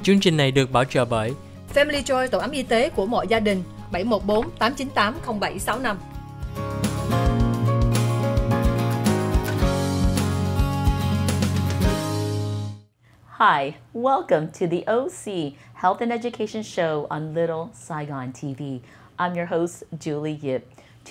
Chương trình này được bảo trợ bởi Family Joy, tổ ấm y tế của mọi gia đình, 714 898 0765. Hi, welcome to the OC Health and Education Show on Little Saigon TV. I'm your host, Julie Yip.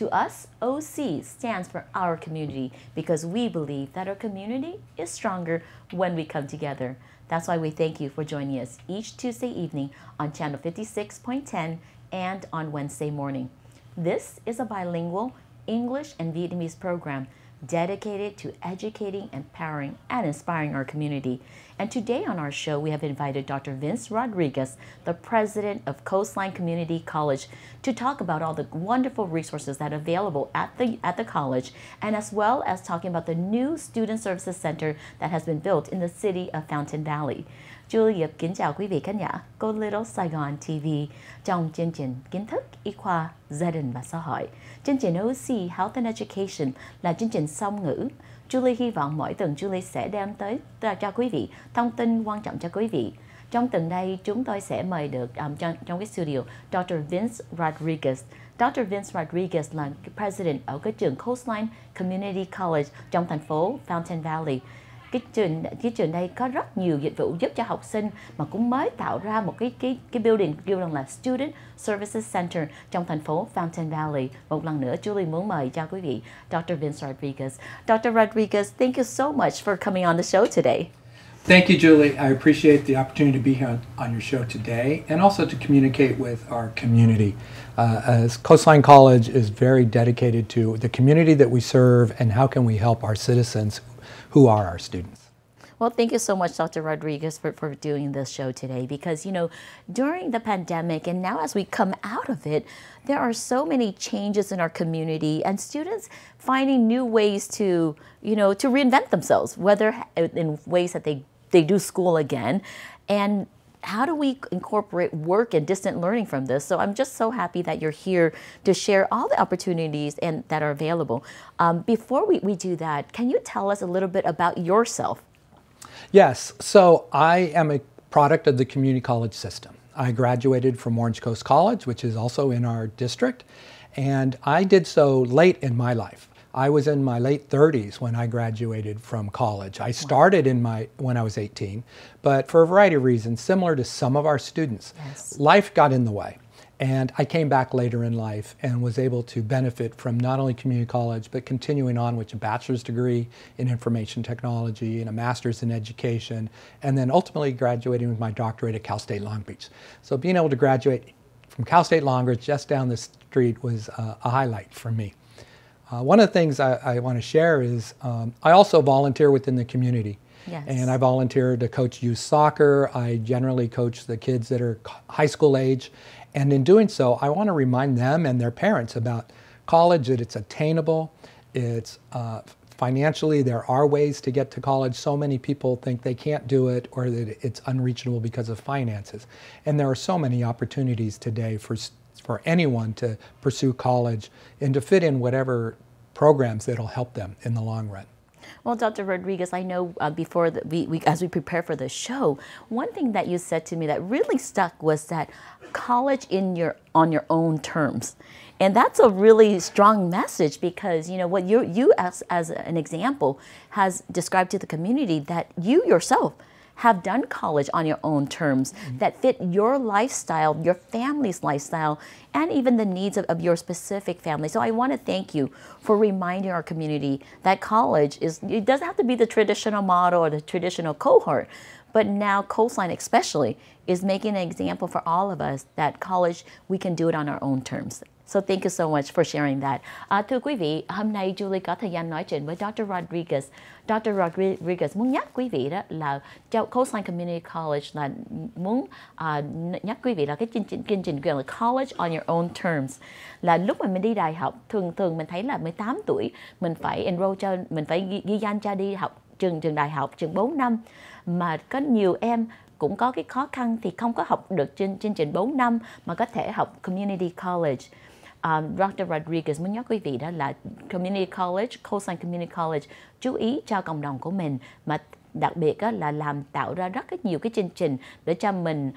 To us, OC stands for our community because we believe that our community is stronger when we come together. That's why we thank you for joining us each Tuesday evening on channel 56.10 and on Wednesday morning. This is a bilingual English and Vietnamese program dedicated to educating, empowering, and inspiring our community. And today on our show, we have invited Dr. Vince Rodriguez, the president of Coastline Community College, to talk about all the wonderful resources that are available at the college, and as well as talking about the new Student Services Center that has been built in the city of Fountain Valley. Julie kính chào quý vị khán giả của Little Saigon TV trong chương trình kiến thức y khoa, gia đình và xã hội. Chương trình OC Health and Education là chương trình song ngữ. Julie hy vọng mỗi tuần Julie sẽ đem tới cho quý vị thông tin quan trọng cho quý vị. Trong tuần đây chúng tôi sẽ mời được trong cái studio Dr. Vince Rodriguez. Dr. Vince Rodriguez là president ở cái trường Coastline Community College trong thành phố Fountain Valley. Cái trường đây có rất nhiều dịch vụ giúp cho học sinh, mà cũng mới tạo ra một cái building kêu là Student Services Center trong thành phố Fountain Valley. Một lần nữa, Julie muốn mời cho quý vị Dr. Vince Rodriguez. Dr. Rodriguez, thank you so much for coming on the show today. Thank you, Julie. I appreciate the opportunity to be here on your show today and also to communicate with our community. As Coastline College is very dedicated to the community that we serve and how can we help our citizens who are our students. Well, thank you so much, Dr. Rodriguez, for doing this show today, because, you know, during the pandemic and now as we come out of it, there are so many changes in our community and students finding new ways to, you know, to reinvent themselves, whether in ways that they do school again. And how do we incorporate work and distant learning from this? So I'm just so happy that you're here to share all the opportunities that are available. Before we do that, can you tell us a little bit about yourself? Yes, so I am a product of the community college system. I graduated from Orange Coast College, which is also in our district, and I did so late in my life. I was in my late 30s when I graduated from college. I started when I was 18, but for a variety of reasons, similar to some of our students, life got in the way. And I came back later in life and was able to benefit from not only community college, but continuing on with a bachelor's degree in information technology and a master's in education, and then ultimately graduating with my doctorate at Cal State Long Beach. So being able to graduate from Cal State Long Beach just down the street was a highlight for me. One of the things I want to share is I also volunteer within the community. Yes. And I volunteer to coach youth soccer. I generally coach the kids that are high school age. And in doing so, I want to remind them and their parents about college, that it's attainable, it's financially, there are ways to get to college. So many people think they can't do it or that it's unreachable because of finances. And there are so many opportunities today for anyone to pursue college and to fit in whatever programs that'll help them in the long run. Well, Dr. Rodriguez, I know before as we prepare for the show, one thing that you said to me that really stuck was that college on your own terms. And that's a really strong message because, you know, what you as an example has described to the community that you yourself have done college on your own terms that fit your lifestyle, your family's lifestyle, and even the needs of your specific family. So I want to thank you for reminding our community that college it doesn't have to be the traditional model or the traditional cohort, but now Coastline especially is making an example for all of us that college, we can do it on our own terms. So thank you so much for sharing that. Thưa quý vị, hôm nay Julie có thời gian nói chuyện với Dr. Rodriguez. Dr. Rodriguez muốn nhắc quý vị đó là Coastline Community College là muốn nhắc quý vị là cái chương trình gọi là College on your own terms. Là lúc mà mình đi đại học, thường mình thấy là 18 tuổi mình phải enroll mình phải ghi danh cho đi học trường đại học, trường 4 năm. Mà có nhiều em cũng có cái khó khăn thì không có học được chương trình 4 năm mà có thể học Community College. Dr. Rodriguez muốn nhắc quý vị đó là Community College, Coastline Community College chú ý cho cộng đồng của mình mà đặc biệt là tạo ra rất nhiều cái chương trình để cho mình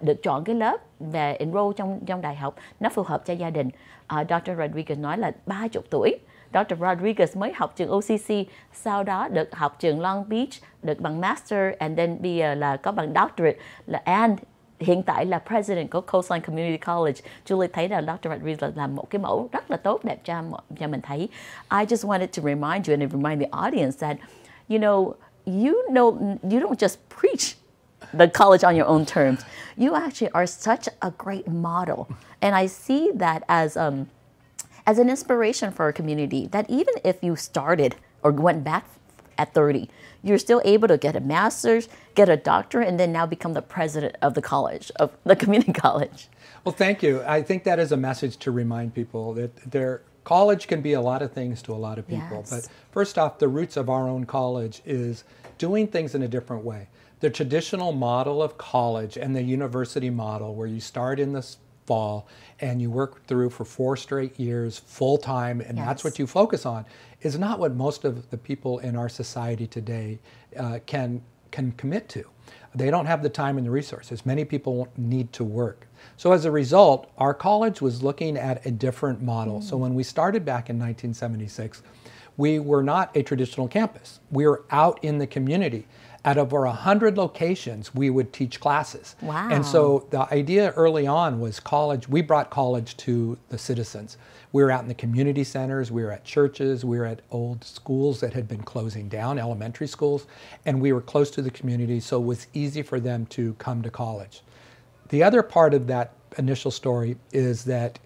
được chọn cái lớp về enroll trong đại học nó phù hợp cho gia đình. Dr. Rodriguez nói là 30 tuổi. Dr. Rodriguez mới học trường OCC, sau đó được học trường Long Beach, được bằng Master, and then bây giờ là có bằng Doctorate, and hiện tại là President của Coastline Community College. Julie thấy là Dr. Rodriguez là một cái mẫu rất là tốt đẹp cho mình thấy. I just wanted to remind you and remind the audience that, you don't just preach the college on your own terms. You actually are such a great model. And I see that as an inspiration for our community, that even if you started or went back at 30, you're still able to get a master's, get a doctorate, and then now become the president of the college, of the community college. Well, thank you. I think that is a message to remind people that their college can be a lot of things to a lot of people. Yes. But first off, the roots of our own college is doing things in a different way. The traditional model of college and the university model, where you start in the fall and you work through for 4 straight years full time, and that's what you focus on, is not what most of the people in our society today can commit to. They don't have the time and the resources. Many people need to work. So as a result, our college was looking at a different model. So when we started back in 1976, we were not a traditional campus. We were out in the community. At over 100 locations, we would teach classes. Wow. And so the idea early on was college. We brought college to the citizens. We were out in the community centers, we were at churches, we were at old schools that had been closing down, elementary schools, and we were close to the community, so it was easy for them to come to college. The other part of that initial story is that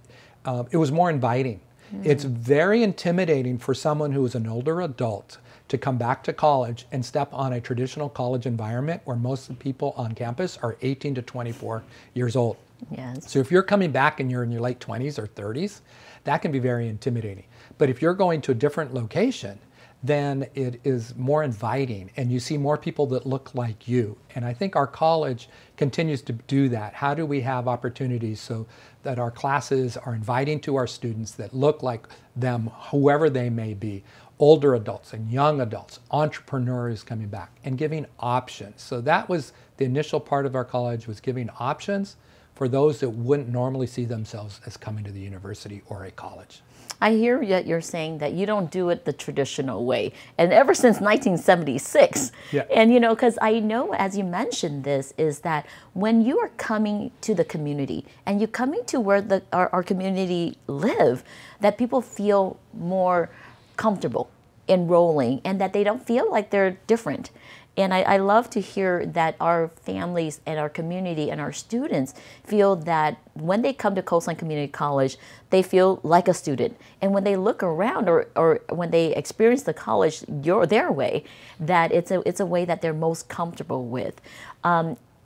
it was more inviting. It's very intimidating for someone who is an older adult to come back to college and step on a traditional college environment where most of the people on campus are 18 to 24 years old. Yes. So if you're coming back and you're in your late 20s or 30s, that can be very intimidating. But if you're going to a different location, then it is more inviting and you see more people that look like you. And I think our college continues to do that. How do we have opportunities so that our classes are inviting to our students that look like them, whoever they may be, older adults and young adults, entrepreneurs coming back, and giving options. So that was the initial part of our college, was giving options for those that wouldn't normally see themselves as coming to the university or a college. I hear that you're saying that you don't do it the traditional way, and ever since 1976. Yeah. And because I know, as you mentioned this, is that when you are coming to the community and you're coming to where our community live, that people feel more comfortable enrolling and that they don't feel like they're different. And I love to hear that our families and our community and our students feel that when they come to Coastline Community College, they feel like a student. And when they look around or when they experience the college their way, that it's a way that they're most comfortable with.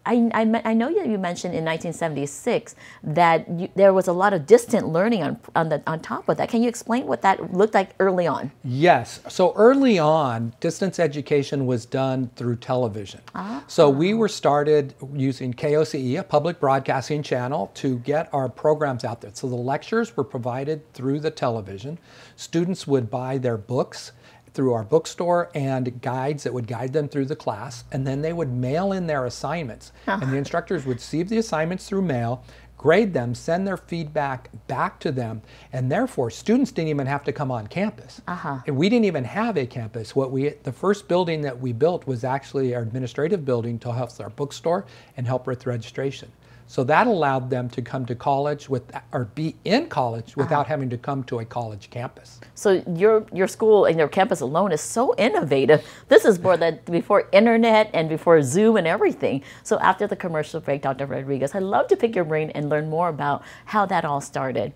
I know that you mentioned in 1976 that there was a lot of distant learning on top of that. Can you explain what that looked like early on? Yes. So early on, distance education was done through television. So we were started using KOCE, a public broadcasting channel, to get our programs out there. So the lectures were provided through the television. Students would buy their books through our bookstore and guides that would guide them through the class, and then they would mail in their assignments. And the instructors would receive the assignments through mail, grade them, send their feedback back to them, and therefore students didn't even have to come on campus. And we didn't even have a campus. The first building that we built was actually our administrative building to help with our bookstore and help with registration. So that allowed them to come to college or be in college without having to come to a college campus. So your school and your campus alone is so innovative. This is before internet and before Zoom and everything. So after the commercial break, Dr. Rodriguez, I'd love to pick your brain and learn more about how that all started.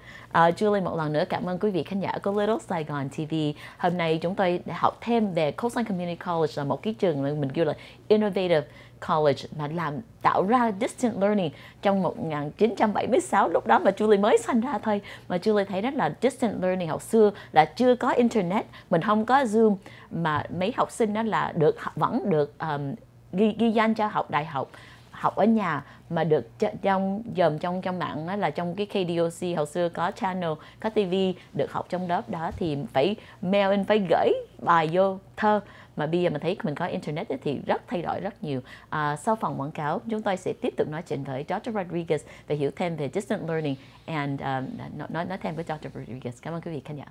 Julie, một lần nữa cảm ơn quý vị khán giả của Little Saigon TV. Hôm nay chúng tôi học thêm về Coastline Community College, là một cái trường mình kêu là innovative college mà tạo ra distant learning trong 1976, lúc đó mà Julie mới sinh ra thôi, mà Julie thấy rất là distant learning. Hồi xưa là chưa có internet, mình không có Zoom, mà mấy học sinh đó là vẫn được ghi danh cho học đại học học ở nhà mà được trong mạng đó, là trong cái KDOC hồi xưa có channel, có TV được học trong lớp đó, thì phải mail in, phải gửi bài vô thơ. Mà bây giờ mình thấy mình có internet thì rất thay đổi rất nhiều. Sau phần quảng cáo, chúng tôi sẽ tiếp tục nói chuyện với Dr. Rodriguez để hiểu thêm về distant learning and nói thêm với Dr. Rodriguez. Cảm ơn quý vị khán giả.